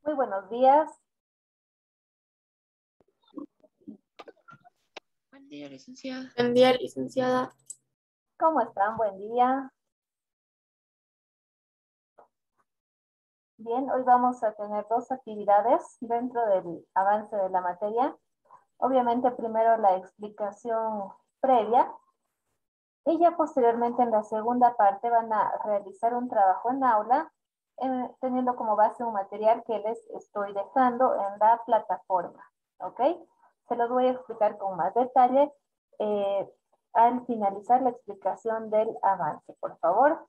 Muy buenos días. Buen día, licenciada. Buen día, licenciada. ¿Cómo están? Buen día. Bien, hoy vamos a tener dos actividades dentro del avance de la materia. Obviamente primero la explicación previa y ya posteriormente en la segunda parte van a realizar un trabajo en aula teniendo como base un material que les estoy dejando en la plataforma. ¿Ok? Se los voy a explicar con más detalle al finalizar la explicación del avance, por favor.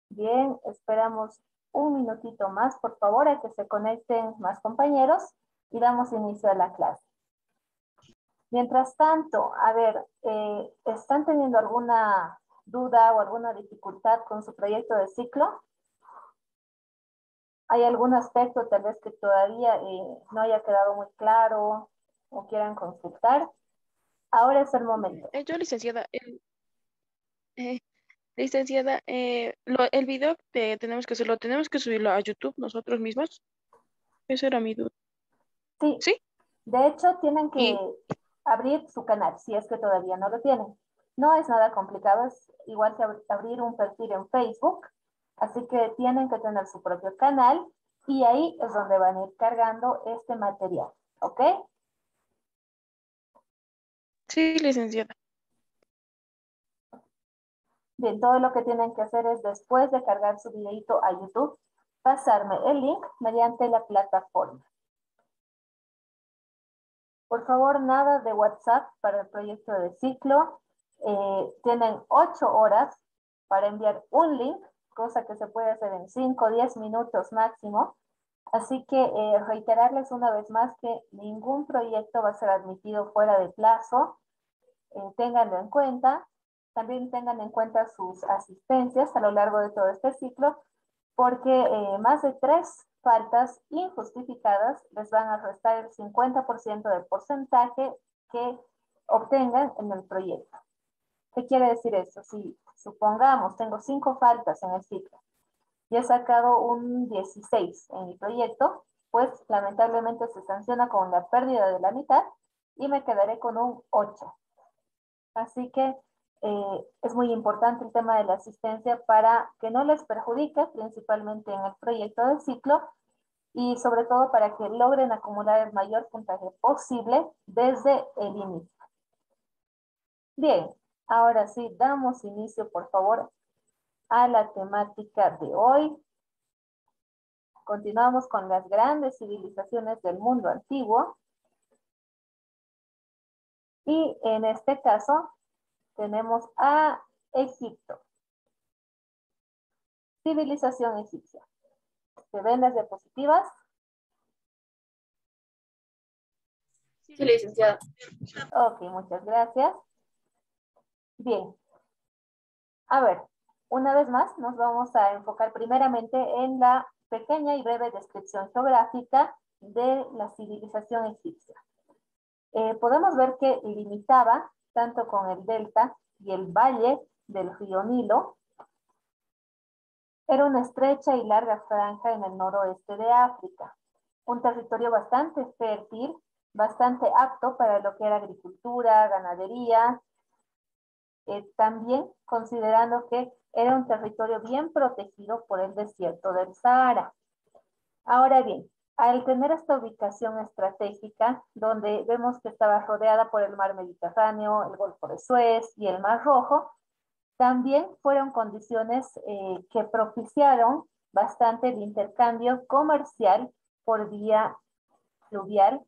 Bien, esperamos un minutito más, por favor, a que se conecten más compañeros y damos inicio a la clase. Mientras tanto, a ver, ¿están teniendo alguna duda o alguna dificultad con su proyecto de ciclo? ¿Hay algún aspecto tal vez que todavía no haya quedado muy claro o quieran consultar? Ahora es el momento. Yo, licenciada, eh, licenciada, el video que tenemos que subirlo a YouTube nosotros mismos. Esa era mi duda. Sí, ¿Sí? de hecho tienen que Y abrir su canal si es que todavía no lo tienen. No es nada complicado, es igual que abrir un perfil en Facebook, así que tienen que tener su propio canal y ahí es donde van a ir cargando este material, ¿ok? sí, licenciada. Bien, todo lo que tienen que hacer es después de cargar su videito a YouTube, pasarme el link mediante la plataforma. Por favor, nada de WhatsApp para el proyecto de ciclo. Tienen 8 horas para enviar un link, cosa que se puede hacer en 5 o 10 minutos máximo. Así que reiterarles una vez más que ningún proyecto va a ser admitido fuera de plazo. Ténganlo en cuenta. También tengan en cuenta sus asistencias a lo largo de todo este ciclo, porque más de 3 faltas injustificadas les van a restar el 50% del porcentaje que obtengan en el proyecto. ¿Qué quiere decir eso? Si supongamos tengo 5 faltas en el ciclo y he sacado un 16 en mi proyecto, pues lamentablemente se sanciona con la pérdida de la mitad y me quedaré con un 8. Así que es muy importante el tema de la asistencia para que no les perjudique, principalmente en el proyecto del ciclo, y sobre todo para que logren acumular el mayor puntaje posible desde el inicio. Bien, ahora sí, damos inicio, por favor, a la temática de hoy. Continuamos con las grandes civilizaciones del mundo antiguo. Y en este caso tenemos a Egipto. Civilización egipcia. ¿Se ven las diapositivas? Sí, licenciada. Ok, muchas gracias. Bien. A ver, una vez más nos vamos a enfocar primeramente en la pequeña y breve descripción geográfica de la civilización egipcia. Podemos ver que limitaba tanto con el delta y el valle del río Nilo. Era una estrecha y larga franja en el noroeste de África, un territorio bastante fértil, bastante apto para lo que era agricultura, ganadería, también considerando que era un territorio bien protegido por el desierto del Sahara. Ahora bien, al tener esta ubicación estratégica, donde vemos que estaba rodeada por el mar Mediterráneo, el Golfo de Suez y el Mar Rojo, también fueron condiciones que propiciaron bastante el intercambio comercial por vía fluvial,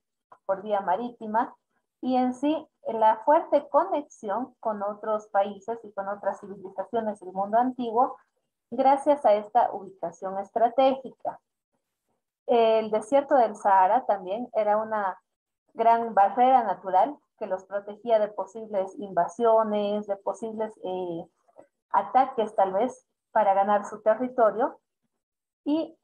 por vía marítima, y en sí la fuerte conexión con otros países y con otras civilizaciones del mundo antiguo gracias a esta ubicación estratégica. El desierto del Sahara también era una gran barrera natural que los protegía de posibles invasiones, de posibles ataques tal vez para ganar su territorio. Y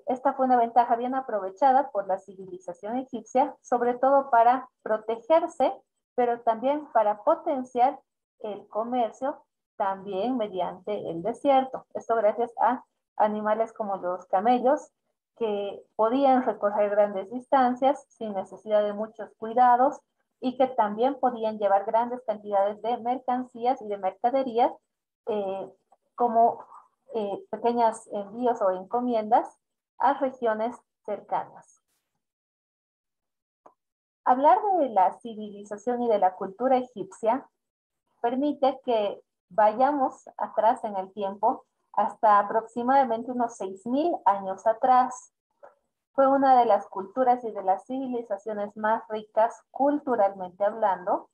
esta fue una ventaja bien aprovechada por la civilización egipcia, sobre todo para protegerse, pero también para potenciar el comercio, también mediante el desierto. Esto gracias a animales como los camellos que podían recorrer grandes distancias sin necesidad de muchos cuidados y que también podían llevar grandes cantidades de mercancías y de mercaderías como pequeños envíos o encomiendas a regiones cercanas. Hablar de la civilización y de la cultura egipcia permite que vayamos atrás en el tiempo hasta aproximadamente unos 6.000 años atrás. Fue una de las culturas y de las civilizaciones más ricas culturalmente hablando,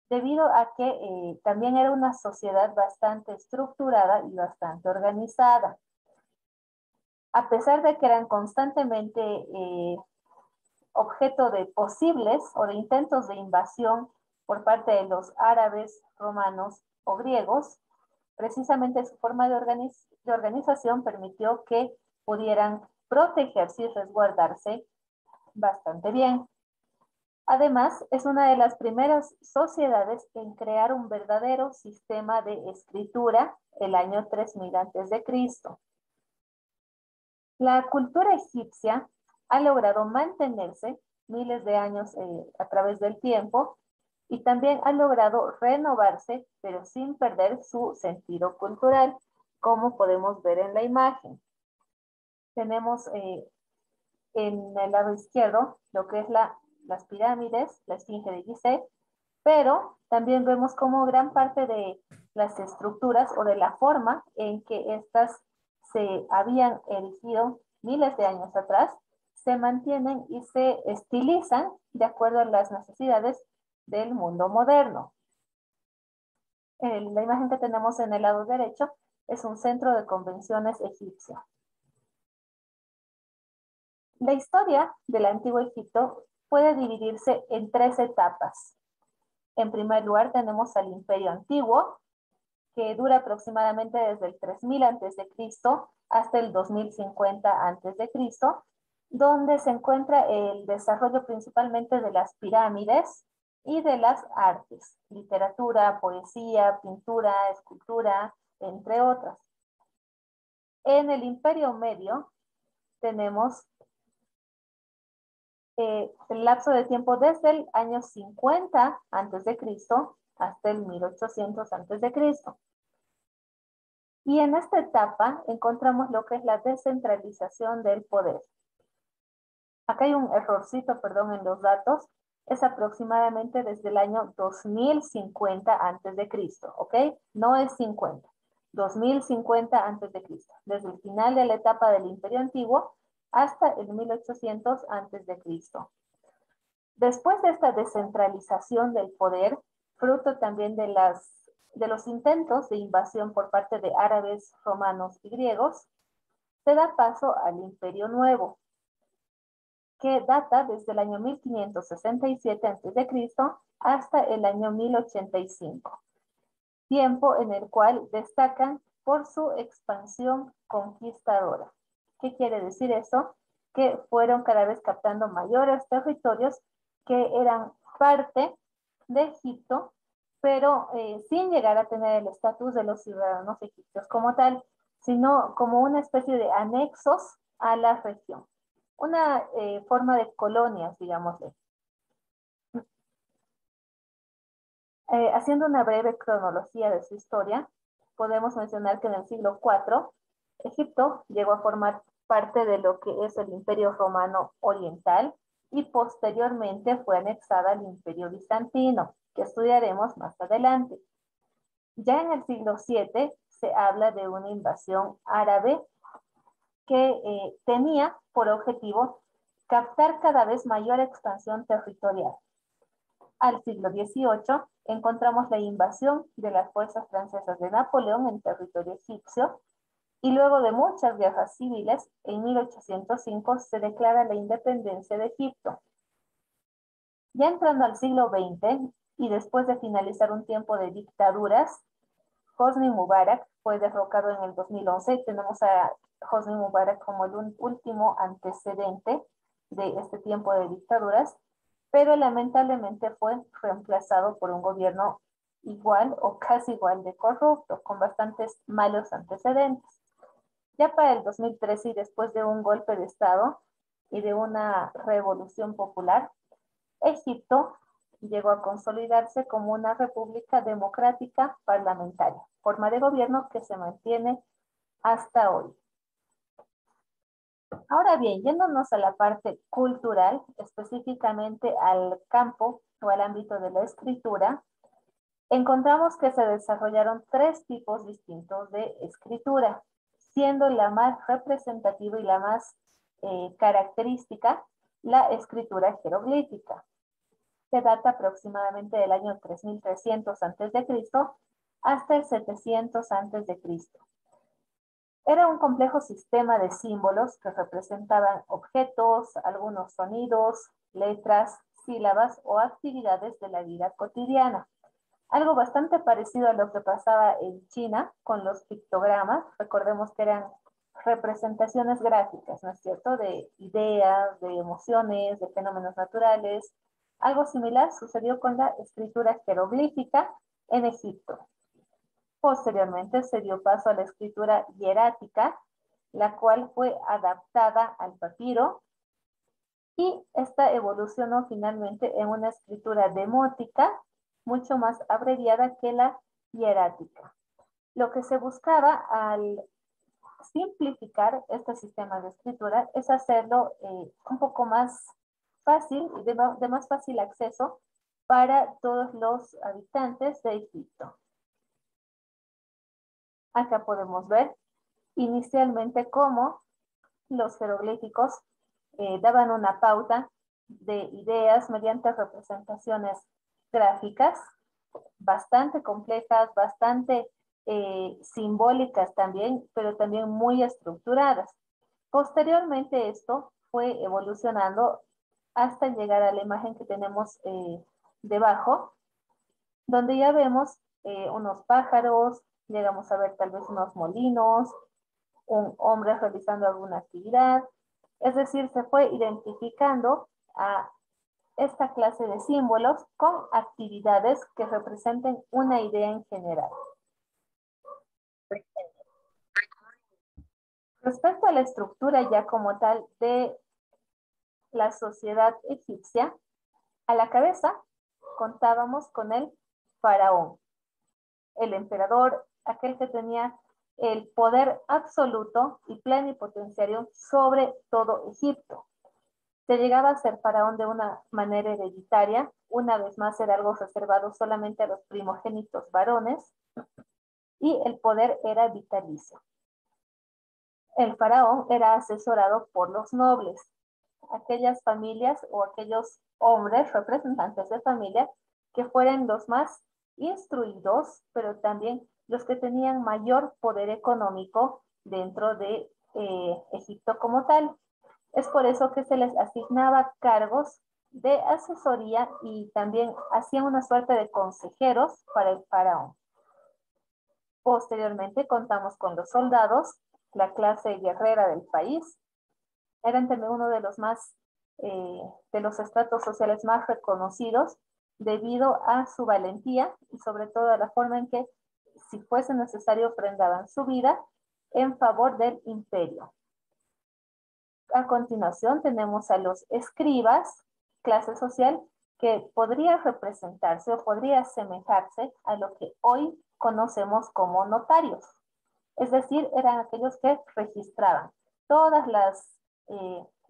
debido a que también era una sociedad bastante estructurada y bastante organizada. A pesar de que eran constantemente objeto de posibles o de intentos de invasión por parte de los árabes, romanos o griegos, precisamente su forma de organización permitió que pudieran protegerse y resguardarse bastante bien. Además, es una de las primeras sociedades en crear un verdadero sistema de escritura el año 3000 a.C. La cultura egipcia ha logrado mantenerse miles de años a través del tiempo y también ha logrado renovarse, pero sin perder su sentido cultural, como podemos ver en la imagen. Tenemos en el lado izquierdo lo que es las pirámides, la esfinge de Gizeh, pero también vemos como gran parte de las estructuras o de la forma en que estas se habían erigido miles de años atrás, se mantienen y se estilizan de acuerdo a las necesidades del mundo moderno. La imagen que tenemos en el lado derecho es un centro de convenciones egipcio. La historia del Antiguo Egipto puede dividirse en 3 etapas. En primer lugar tenemos al Imperio Antiguo, que dura aproximadamente desde el 3000 a.C. hasta el 2050 a.C., donde se encuentra el desarrollo principalmente de las pirámides y de las artes, literatura, poesía, pintura, escultura, entre otras. En el Imperio Medio tenemos el lapso de tiempo desde el año 50 a.C. hasta el 1800 a.C. Y en esta etapa encontramos lo que es la descentralización del poder. Acá hay un errorcito, perdón, en los datos. Es aproximadamente desde el año 2050 a.C., ¿ok? No es 50. 2050 a.C., desde el final de la etapa del Imperio Antiguo hasta el 1800 a.C. Después de esta descentralización del poder, fruto también de los intentos de invasión por parte de árabes, romanos y griegos, se da paso al Imperio Nuevo, que data desde el año 1567 a.C. hasta el año 1085, tiempo en el cual destacan por su expansión conquistadora. ¿Qué quiere decir eso? Que fueron cada vez captando mayores territorios que eran parte de Egipto, pero sin llegar a tener el estatus de los ciudadanos egipcios como tal, sino como una especie de anexos a la región. Una forma de colonias, digámosle. Haciendo una breve cronología de su historia, podemos mencionar que en el siglo IV, Egipto llegó a formar parte de lo que es el Imperio Romano Oriental y posteriormente fue anexada al Imperio Bizantino, que estudiaremos más adelante. Ya en el siglo VII se habla de una invasión árabe que tenía por objetivo captar cada vez mayor expansión territorial. Al siglo XVIII encontramos la invasión de las fuerzas francesas de Napoleón en territorio egipcio y luego de muchas guerras civiles, en 1805 se declara la independencia de Egipto. Ya entrando al siglo XX y después de finalizar un tiempo de dictaduras, Hosni Mubarak fue derrocado en el 2011. Tenemos a Hosni Mubarak como el último antecedente de este tiempo de dictaduras, pero lamentablemente fue reemplazado por un gobierno igual o casi igual de corrupto, con bastantes malos antecedentes. Ya para el 2013 y después de un golpe de Estado y de una revolución popular, Egipto llegó a consolidarse como una república democrática parlamentaria, forma de gobierno que se mantiene hasta hoy. Ahora bien, yéndonos a la parte cultural, específicamente al campo o al ámbito de la escritura, encontramos que se desarrollaron tres tipos distintos de escritura, siendo la más representativa y la más característica la escritura jeroglífica, que data aproximadamente del año 3300 a.C. hasta el 700 a.C. Era un complejo sistema de símbolos que representaban objetos, algunos sonidos, letras, sílabas o actividades de la vida cotidiana. Algo bastante parecido a lo que pasaba en China con los pictogramas. Recordemos que eran representaciones gráficas, ¿no es cierto? De ideas, de emociones, de fenómenos naturales. Algo similar sucedió con la escritura jeroglífica en Egipto. Posteriormente se dio paso a la escritura hierática, la cual fue adaptada al papiro, y esta evolucionó finalmente en una escritura demótica, mucho más abreviada que la hierática. Lo que se buscaba al simplificar este sistema de escritura es hacerlo un poco más fácil y de más fácil acceso para todos los habitantes de Egipto. Acá podemos ver inicialmente cómo los jeroglíficos daban una pauta de ideas mediante representaciones gráficas bastante complejas, bastante simbólicas también, pero también muy estructuradas. Posteriormente esto fue evolucionando hasta llegar a la imagen que tenemos debajo, donde ya vemos unos pájaros, llegamos a ver tal vez unos molinos, un hombre realizando alguna actividad. Es decir, se fue identificando a esta clase de símbolos con actividades que representen una idea en general. Respecto a la estructura ya como tal de la sociedad egipcia, a la cabeza contábamos con el faraón, el emperador, aquel que tenía el poder absoluto y plenipotenciario sobre todo Egipto. Se llegaba a ser faraón de una manera hereditaria, una vez más era algo reservado solamente a los primogénitos varones, y el poder era vitalicio. El faraón era asesorado por los nobles, aquellas familias o aquellos hombres representantes de familia que fueran los más instruidos, pero también los que tenían mayor poder económico dentro de Egipto como tal. Es por eso que se les asignaba cargos de asesoría y también hacían una suerte de consejeros para el faraón. Posteriormente contamos con los soldados, la clase guerrera del país. Eran también uno de los más, de los estratos sociales más reconocidos debido a su valentía y sobre todo a la forma en que, si fuese necesario, ofrendaban su vida en favor del imperio. A continuación tenemos a los escribas, clase social que podría representarse o podría asemejarse a lo que hoy conocemos como notarios. Es decir, eran aquellos que registraban todas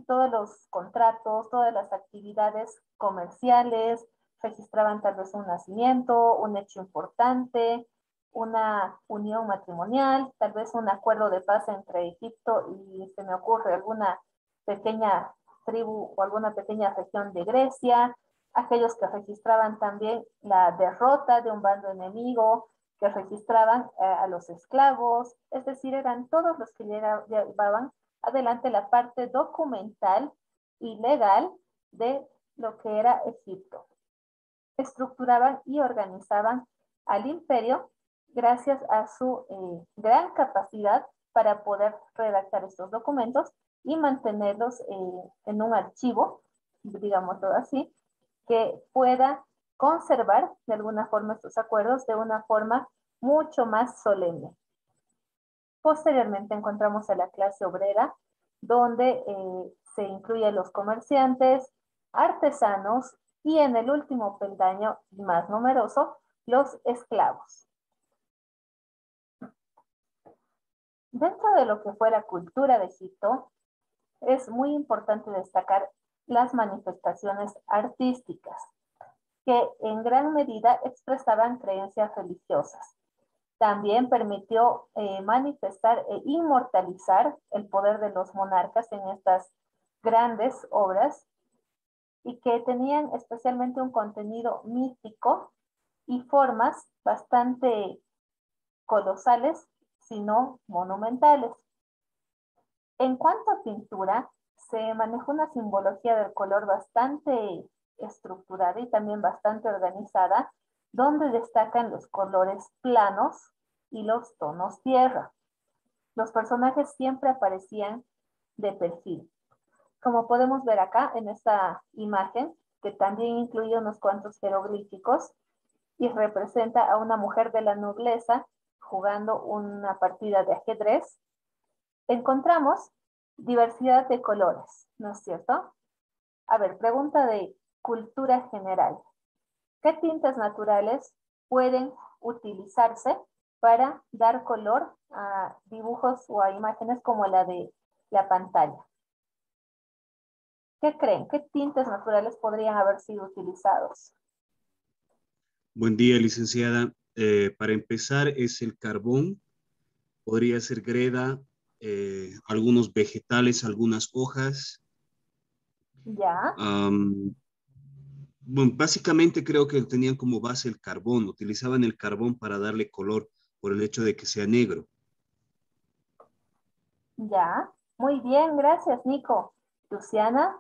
todos los contratos, todas las actividades comerciales, registraban tal vez un nacimiento, un hecho importante, una unión matrimonial, tal vez un acuerdo de paz entre Egipto y, se me ocurre, alguna pequeña tribu o alguna pequeña región de Grecia, aquellos que registraban también la derrota de un bando enemigo, que registraban a los esclavos, es decir, eran todos los que llevaban adelante la parte documental y legal de lo que era Egipto. Estructuraban y organizaban al imperio gracias a su gran capacidad para poder redactar estos documentos y mantenerlos en un archivo, digámoslo así, que pueda conservar de alguna forma estos acuerdos de una forma mucho más solemne. Posteriormente encontramos a la clase obrera, donde se incluyen los comerciantes, artesanos y en el último peldaño y más numeroso, los esclavos. Dentro de lo que fue la cultura de Egipto, es muy importante destacar las manifestaciones artísticas, que en gran medida expresaban creencias religiosas. También permitió manifestar e inmortalizar el poder de los monarcas en estas grandes obras y que tenían especialmente un contenido místico y formas bastante colosales, sino monumentales. En cuanto a pintura, se manejó una simbología del color bastante estructurada y también bastante organizada, donde destacan los colores planos y los tonos tierra. Los personajes siempre aparecían de perfil. Como podemos ver acá en esta imagen, que también incluye unos cuantos jeroglíficos y representa a una mujer de la nobleza jugando una partida de ajedrez, encontramos diversidad de colores, ¿no es cierto? A ver, pregunta de cultura general. ¿Qué tintes naturales pueden utilizarse para dar color a dibujos o a imágenes como la de la pantalla? ¿Qué creen? ¿Qué tintes naturales podrían haber sido utilizados? Buen día, licenciada. Para empezar, es el carbón, podría ser greda, algunos vegetales, algunas hojas. Ya, Bueno, básicamente creo que tenían como base el carbón, utilizaban el carbón para darle color por el hecho de que sea negro. ya. Muy bien, gracias, Nico. Luciana,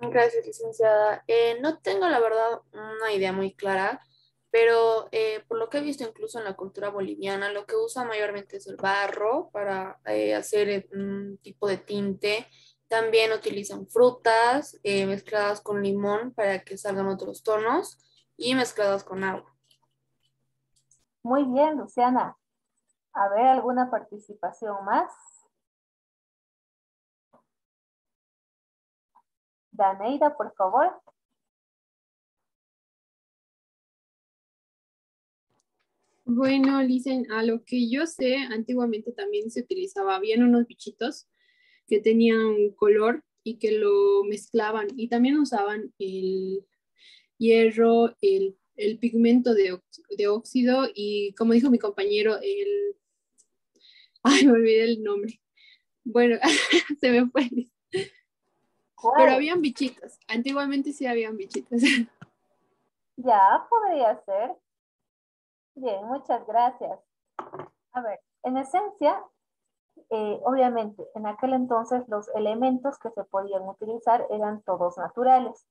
Gracias, licenciada. No tengo, la verdad, una idea muy clara, pero por lo que he visto incluso en la cultura boliviana, lo que usa mayormente es el barro para hacer un tipo de tinte. También utilizan frutas mezcladas con limón para que salgan otros tonos y mezcladas con agua. muy bien, Luciana. A ver, ¿alguna participación más? Daneida, por favor. Bueno, dicen, a lo que yo sé, antiguamente también se utilizaba, habían unos bichitos que tenían color y que lo mezclaban y también usaban el hierro, el pigmento de óxido y como dijo mi compañero, ay, me olvidé el nombre. Bueno, se me fue. Pero ¿Cuál? habían bichitos, antiguamente sí habían bichitos. Ya, podría ser. Bien, muchas gracias. A ver, en esencia, obviamente, en aquel entonces los elementos que se podían utilizar eran todos naturales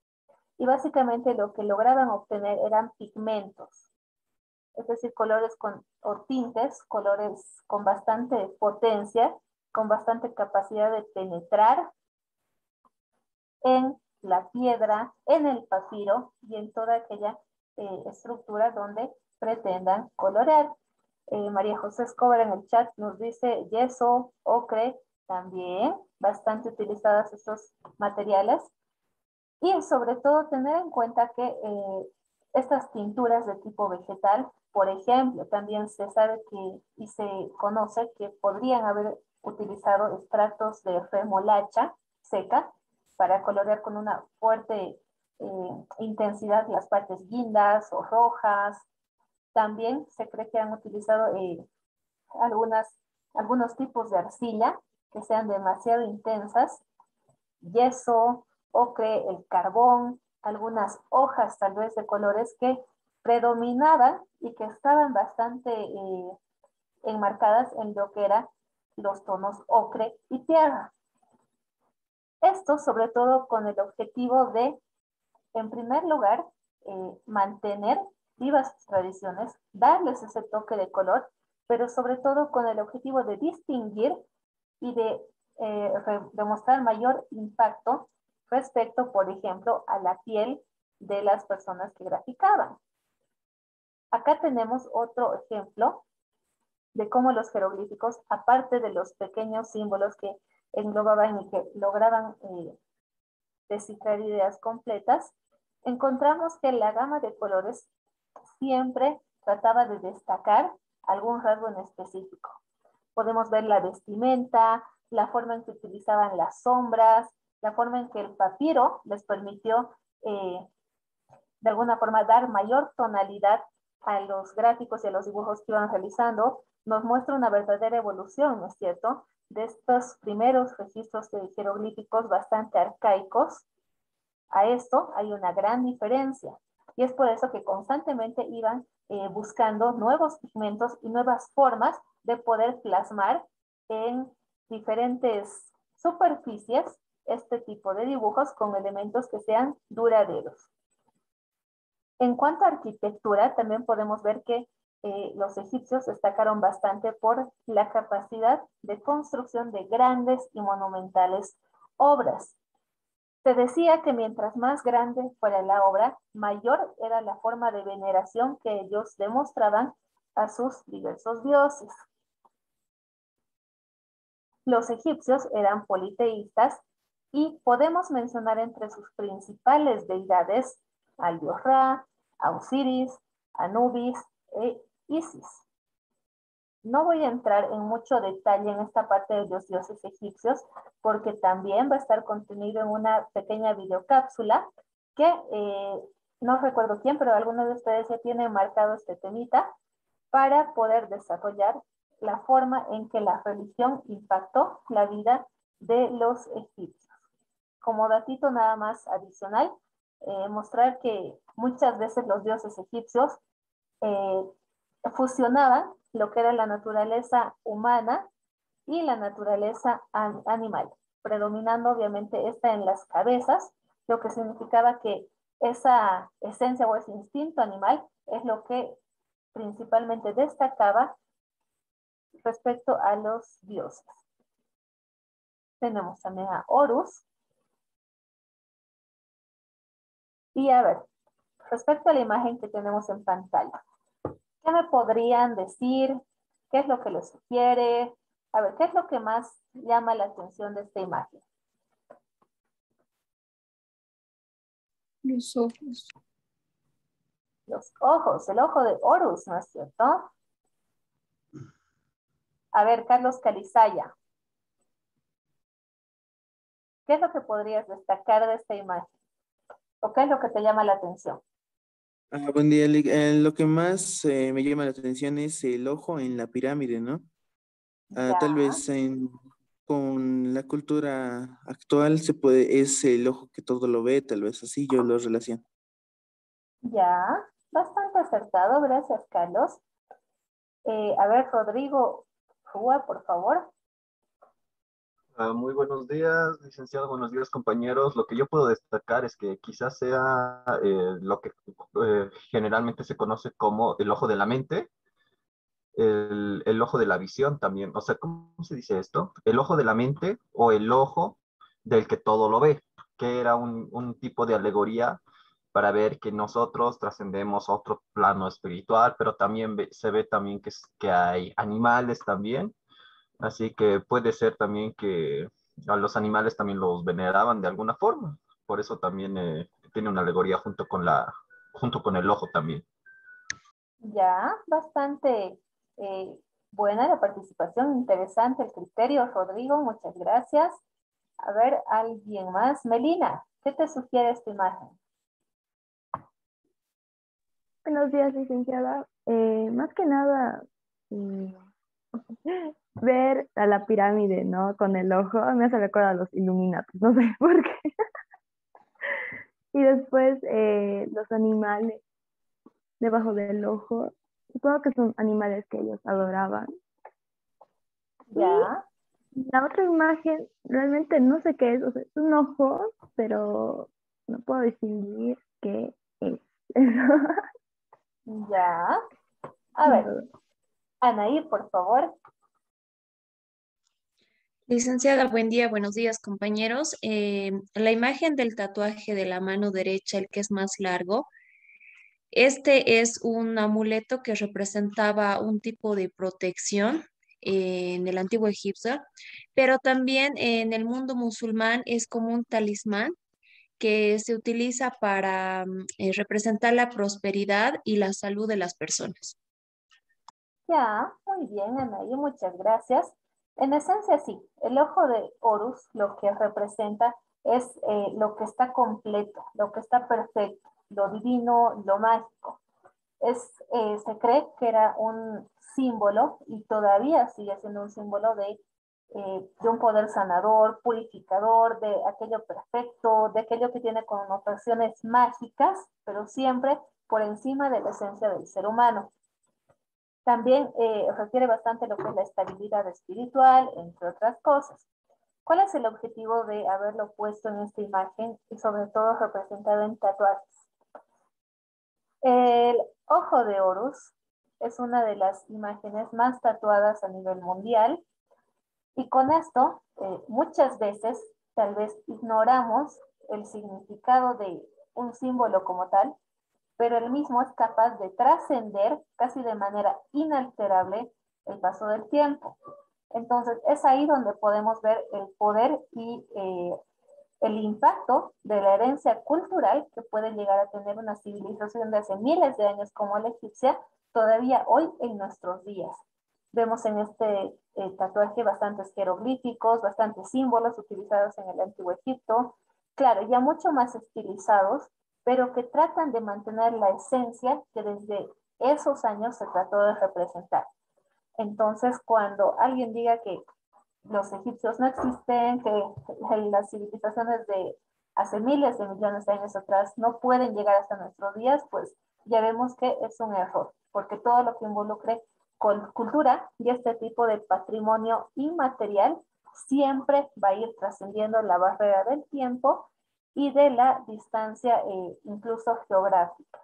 y básicamente lo que lograban obtener eran pigmentos, es decir, colores o tintes, colores con bastante potencia, con bastante capacidad de penetrar en la piedra, en el papiro y en toda aquella estructura donde pretendan colorear. María José Escobar en el chat nos dice yeso, ocre, también bastante utilizadas estos materiales. Y sobre todo tener en cuenta que estas tinturas de tipo vegetal, por ejemplo, también se sabe que y se conoce que podrían haber utilizado extractos de remolacha seca para colorear con una fuerte intensidad las partes guindas o rojas. También se cree que han utilizado algunas, algunos tipos de arcilla que sean demasiado intensas, yeso, ocre, el carbón, algunas hojas tal vez de colores que predominaban y que estaban bastante enmarcadas en lo que eran los tonos ocre y tierra. Esto sobre todo con el objetivo de, en primer lugar, mantener vivas sus tradiciones, darles ese toque de color, pero sobre todo con el objetivo de distinguir y de demostrar mayor impacto respecto, por ejemplo, a la piel de las personas que graficaban. Acá tenemos otro ejemplo de cómo los jeroglíficos, aparte de los pequeños símbolos que englobaban y que lograban descifrar ideas completas, encontramos que la gama de colores siempre trataba de destacar algún rasgo en específico. Podemos ver la vestimenta, la forma en que utilizaban las sombras, la forma en que el papiro les permitió de alguna forma dar mayor tonalidad a los gráficos y a los dibujos que iban realizando, nos muestra una verdadera evolución, ¿no es cierto?, de estos primeros registros de jeroglíficos bastante arcaicos. A esto hay una gran diferencia, y es por eso que constantemente iban buscando nuevos pigmentos y nuevas formas de poder plasmar en diferentes superficies este tipo de dibujos con elementos que sean duraderos. En cuanto a arquitectura, también podemos ver que los egipcios destacaron bastante por la capacidad de construcción de grandes y monumentales obras. Se decía que mientras más grande fuera la obra, mayor era la forma de veneración que ellos demostraban a sus diversos dioses. Los egipcios eran politeístas y podemos mencionar entre sus principales deidades al dios Ra, a Osiris, Anubis e Isis. No voy a entrar en mucho detalle en esta parte de los dioses egipcios porque también va a estar contenido en una pequeña videocápsula que no recuerdo quién, pero alguno de ustedes ya tiene marcado este temita para poder desarrollar la forma en que la religión impactó la vida de los egipcios. Como datito nada más adicional, mostrar que muchas veces los dioses egipcios fusionaban lo que era la naturaleza humana y la naturaleza animal, predominando obviamente esta en las cabezas, lo que significaba que esa esencia o ese instinto animal es lo que principalmente destacaba respecto a los dioses. Tenemos también a Horus. Y a ver, respecto a la imagen que tenemos en pantalla, ¿qué me podrían decir? ¿Qué es lo que les sugiere? A ver, ¿qué es lo que más llama la atención de esta imagen? Los ojos. Los ojos, el ojo de Horus, ¿no es cierto? A ver, Carlos Calizaya, ¿qué es lo que podrías destacar de esta imagen? ¿O qué es lo que te llama la atención? Buen día, Lick. Lo que más me llama la atención es el ojo en la pirámide, ¿no? Ya, Tal vez con la cultura actual es el ojo que todo lo ve, tal vez así yo lo relaciono. ya, bastante acertado, gracias, Carlos. A ver, Rodrigo Rúa, por favor. Muy buenos días, licenciado, buenos días, compañeros. Lo que yo puedo destacar es que quizás sea lo que generalmente se conoce como el ojo de la mente, el ojo de la visión también. O sea, ¿cómo se dice esto? El ojo de la mente o el ojo del que todo lo ve, que era un tipo de alegoría para ver que nosotros trascendemos a otro plano espiritual, pero también se ve también que hay animales también. Así que puede ser también que a los animales también los veneraban de alguna forma. Por eso también tiene una alegoría junto con el ojo también. Ya, bastante buena la participación, interesante el criterio, Rodrigo, muchas gracias. A ver, ¿alguien más? Melina, ¿qué te sugiere esta imagen? Buenos días, licenciada. Más que nada, ver a la pirámide, ¿no? Con el ojo, me hace recordar a los Illuminati, no sé por qué. Y después los animales debajo del ojo, supongo que son animales que ellos adoraban. Ya, Y la otra imagen, realmente no sé qué es, o sea, es un ojo, pero no puedo distinguir qué es. ya. A ver, Anaí, por favor. Licenciada, buen día, buenos días, compañeros. La imagen del tatuaje de la mano derecha, el que es más largo, Este es un amuleto que representaba un tipo de protección en el antiguo Egipto, pero también en el mundo musulmán es como un talismán que se utiliza para representar la prosperidad y la salud de las personas. Ya, muy bien, Anaí, muchas gracias. En esencia, sí, el ojo de Horus lo que representa es lo que está completo, lo que está perfecto, lo divino, lo mágico. Se cree que era un símbolo y todavía sigue siendo un símbolo de un poder sanador, purificador, de aquello perfecto, de aquello que tiene connotaciones mágicas, pero siempre por encima de la esencia del ser humano. También requiere bastante lo que es la estabilidad espiritual, entre otras cosas. ¿Cuál es el objetivo de haberlo puesto en esta imagen y sobre todo representado en tatuajes? El ojo de Horus es una de las imágenes más tatuadas a nivel mundial y con esto muchas veces tal vez ignoramos el significado de un símbolo como tal, pero el mismo es capaz de trascender casi de manera inalterable el paso del tiempo. Entonces es ahí donde podemos ver el poder y el impacto de la herencia cultural que puede llegar a tener una civilización de hace miles de años como la egipcia, todavía hoy en nuestros días. Vemos en este tatuaje bastantes jeroglíficos, bastantes símbolos utilizados en el antiguo Egipto, claro, ya mucho más estilizados, pero que tratan de mantener la esencia que desde esos años se trató de representar. Entonces, cuando alguien diga que los egipcios no existen, que las civilizaciones de hace miles de millones de años atrás no pueden llegar hasta nuestros días, pues ya vemos que es un error, porque todo lo que involucre con cultura y este tipo de patrimonio inmaterial siempre va a ir trascendiendo la barrera del tiempo y de la distancia incluso geográfica.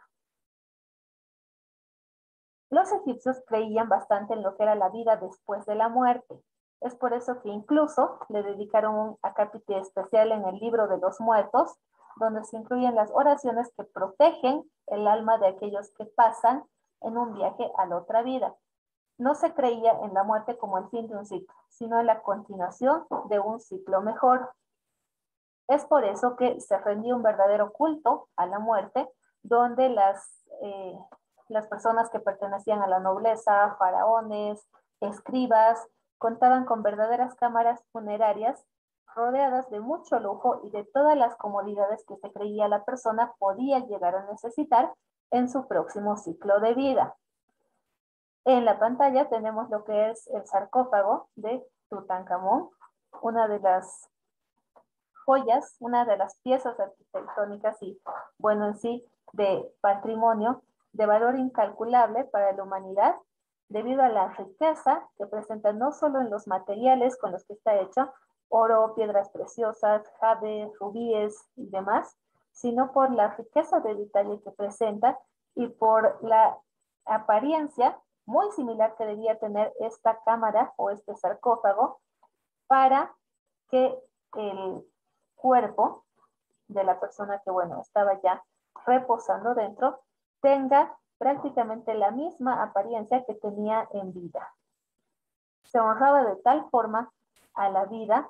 Los egipcios creían bastante en lo que era la vida después de la muerte. Es por eso que incluso le dedicaron un acápite especial en el libro de los muertos, donde se incluyen las oraciones que protegen el alma de aquellos que pasan en un viaje a la otra vida. No se creía en la muerte como el fin de un ciclo, sino en la continuación de un ciclo mejor. Es por eso que se rendía un verdadero culto a la muerte, donde las personas que pertenecían a la nobleza, faraones, escribas, contaban con verdaderas cámaras funerarias rodeadas de mucho lujo y de todas las comodidades que se creía la persona podía llegar a necesitar en su próximo ciclo de vida. En la pantalla tenemos lo que es el sarcófago de Tutankamón, una de las joyas, una de las piezas arquitectónicas y, bueno, en sí, de patrimonio de valor incalculable para la humanidad, debido a la riqueza que presenta no solo en los materiales con los que está hecho, oro, piedras preciosas, jade, rubíes y demás, sino por la riqueza de detalle que presenta y por la apariencia muy similar que debía tener esta cámara o este sarcófago para que el cuerpo de la persona que, bueno, estaba ya reposando dentro, tenga prácticamente la misma apariencia que tenía en vida. Se honraba de tal forma a la vida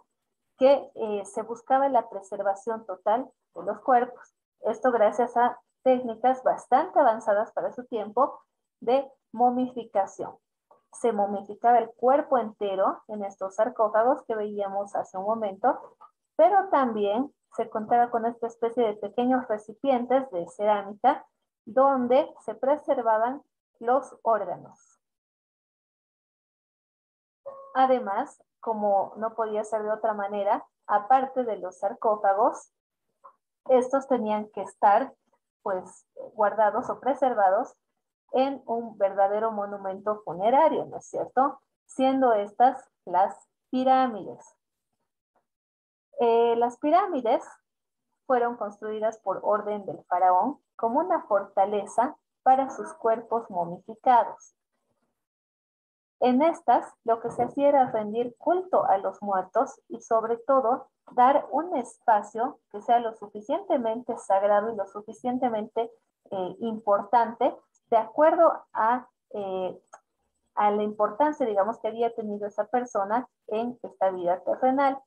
que se buscaba la preservación total de los cuerpos. Esto gracias a técnicas bastante avanzadas para su tiempo de momificación. Se momificaba el cuerpo entero en estos sarcófagos que veíamos hace un momento, pero también se contaba con esta especie de pequeños recipientes de cerámica donde se preservaban los órganos. Además, como no podía ser de otra manera, aparte de los sarcófagos, estos tenían que estar pues guardados o preservados en un verdadero monumento funerario, ¿no es cierto? Siendo estas las pirámides. Las pirámides fueron construidas por orden del faraón como una fortaleza para sus cuerpos momificados. En estas, lo que se hacía era rendir culto a los muertos y sobre todo dar un espacio que sea lo suficientemente sagrado y lo suficientemente importante de acuerdo a la importancia, digamos, que había tenido esa persona en esta vida terrenal.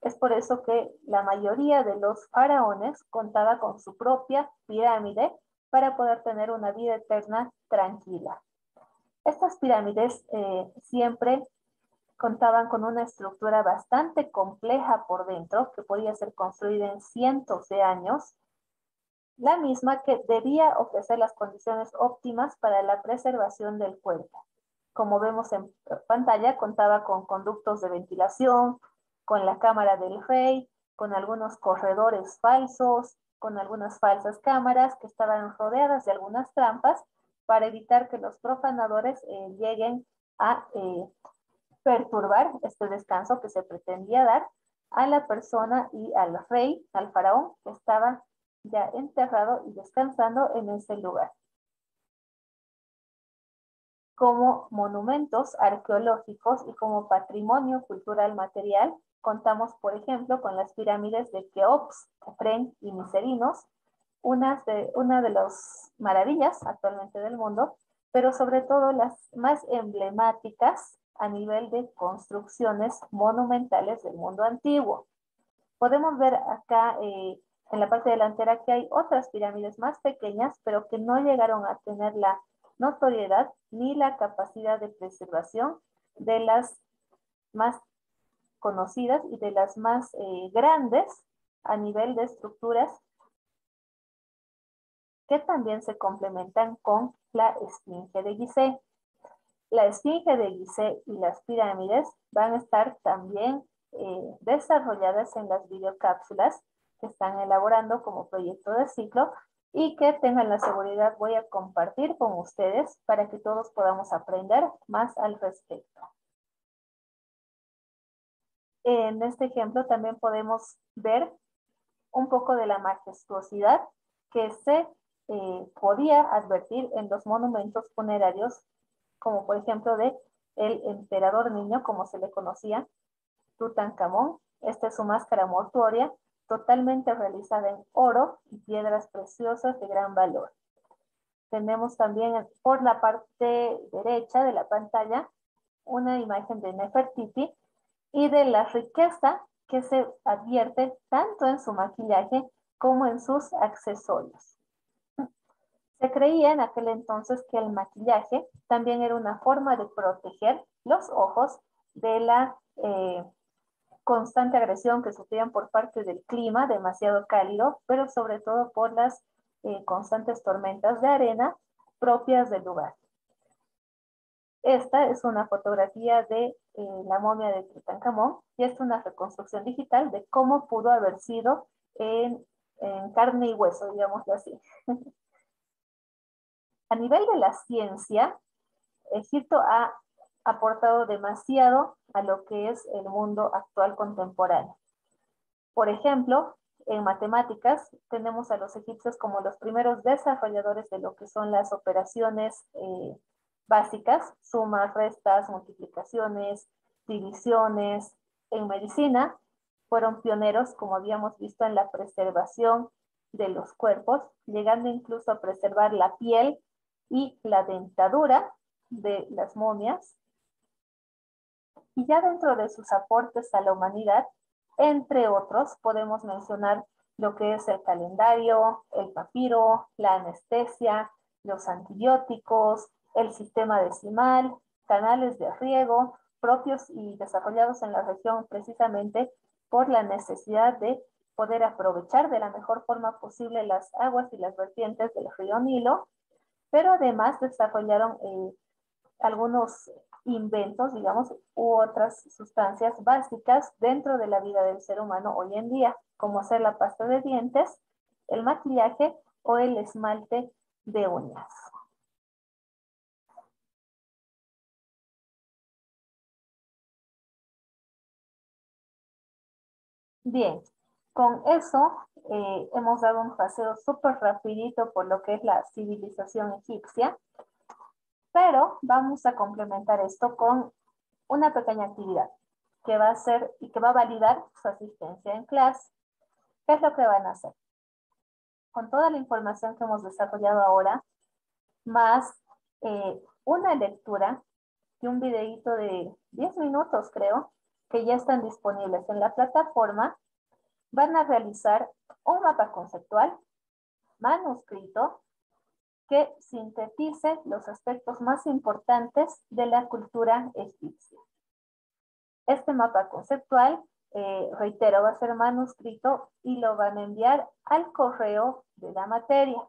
Es por eso que la mayoría de los faraones contaba con su propia pirámide para poder tener una vida eterna tranquila. Estas pirámides siempre contaban con una estructura bastante compleja por dentro, que podía ser construida en cientos de años, la misma que debía ofrecer las condiciones óptimas para la preservación del cuerpo. Como vemos en pantalla, contaba con conductos de ventilación, con la cámara del rey, con algunos corredores falsos, con algunas falsas cámaras que estaban rodeadas de algunas trampas para evitar que los profanadores lleguen a perturbar este descanso que se pretendía dar a la persona y al rey, al faraón, que estaba ya enterrado y descansando en ese lugar. Como monumentos arqueológicos y como patrimonio cultural material, contamos, por ejemplo, con las pirámides de Keops, Kefren y Miserinos, una de las maravillas actualmente del mundo, pero sobre todo las más emblemáticas a nivel de construcciones monumentales del mundo antiguo. Podemos ver acá en la parte delantera que hay otras pirámides más pequeñas, pero que no llegaron a tener la notoriedad ni la capacidad de preservación de las más conocidas y de las más grandes a nivel de estructuras, que también se complementan con la Esfinge de Gizeh. La Esfinge de Gizeh y las pirámides van a estar también desarrolladas en las videocápsulas que están elaborando como proyecto de ciclo, y que tengan la seguridad voy a compartir con ustedes para que todos podamos aprender más al respecto. En este ejemplo también podemos ver un poco de la majestuosidad que se podía advertir en los monumentos funerarios, como por ejemplo de el emperador niño, como se le conocía, Tutankamón. Esta es su máscara mortuoria, totalmente realizada en oro y piedras preciosas de gran valor. Tenemos también por la parte derecha de la pantalla una imagen de Nefertiti y de la riqueza que se advierte tanto en su maquillaje como en sus accesorios. Se creía en aquel entonces que el maquillaje también era una forma de proteger los ojos de la constante agresión que sufrían por parte del clima demasiado cálido, pero sobre todo por las constantes tormentas de arena propias del lugar. Esta es una fotografía de la momia de Tutankamón y es una reconstrucción digital de cómo pudo haber sido en carne y hueso, digámoslo así. A nivel de la ciencia, Egipto ha aportado demasiado a lo que es el mundo actual contemporáneo. Por ejemplo, en matemáticas tenemos a los egipcios como los primeros desarrolladores de lo que son las operaciones básicas, sumas, restas, multiplicaciones, divisiones. En medicina fueron pioneros, como habíamos visto, en la preservación de los cuerpos, llegando incluso a preservar la piel y la dentadura de las momias. Y ya dentro de sus aportes a la humanidad, entre otros, podemos mencionar lo que es el calendario, el papiro, la anestesia, los antibióticos, el sistema decimal, canales de riego propios y desarrollados en la región precisamente por la necesidad de poder aprovechar de la mejor forma posible las aguas y las vertientes del río Nilo, pero además desarrollaron algunos inventos, digamos, u otras sustancias básicas dentro de la vida del ser humano hoy en día, como hacer la pasta de dientes, el maquillaje o el esmalte de uñas. Bien, con eso hemos dado un paseo súper rapidito por lo que es la civilización egipcia, pero vamos a complementar esto con una pequeña actividad que va a ser y que va a validar su asistencia en clase. ¿Qué es lo que van a hacer? con toda la información que hemos desarrollado ahora, más una lectura y un videíto de 10 minutos, creo, que ya están disponibles en la plataforma, van a realizar un mapa conceptual manuscrito que sintetice los aspectos más importantes de la cultura egipcia. Este mapa conceptual, reitero, va a ser manuscrito y lo van a enviar al correo de la materia.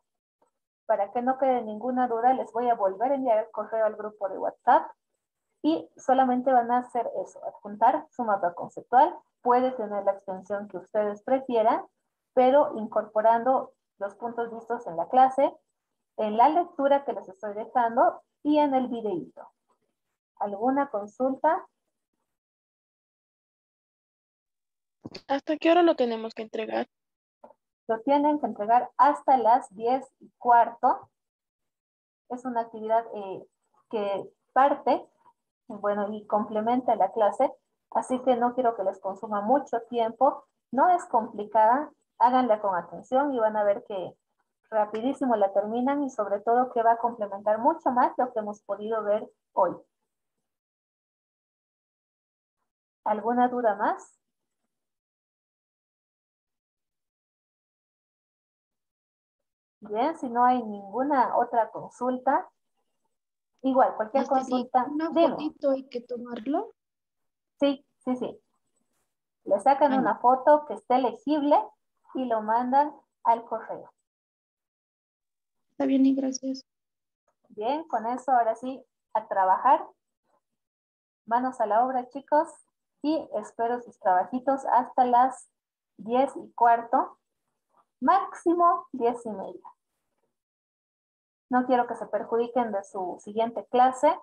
Para que no quede ninguna duda, les voy a volver a enviar el correo al grupo de WhatsApp y solamente van a hacer eso, adjuntar su mapa conceptual. Puede tener la extensión que ustedes prefieran, pero incorporando los puntos vistos en la clase, en la lectura que les estoy dejando y en el videíto. ¿Alguna consulta? ¿Hasta qué hora lo tenemos que entregar? Lo tienen que entregar hasta las 10:15. Es una actividad que parte, bueno, y complementa la clase, así que no quiero que les consuma mucho tiempo. No es complicada, háganla con atención y van a ver que rapidísimo la terminan y sobre todo que va a complementar mucho más lo que hemos podido ver hoy. ¿Alguna duda más? Bien, si no hay ninguna otra consulta, igual, cualquier consulta, ¿Una dime. fotito hay que tomarlo? Sí. Le sacan una foto que esté legible y lo mandan al correo. Está bien y gracias. Bien, con eso ahora sí, a trabajar. Manos a la obra, chicos, y espero sus trabajitos hasta las 10:15, máximo 10:30. No quiero que se perjudiquen de su siguiente clase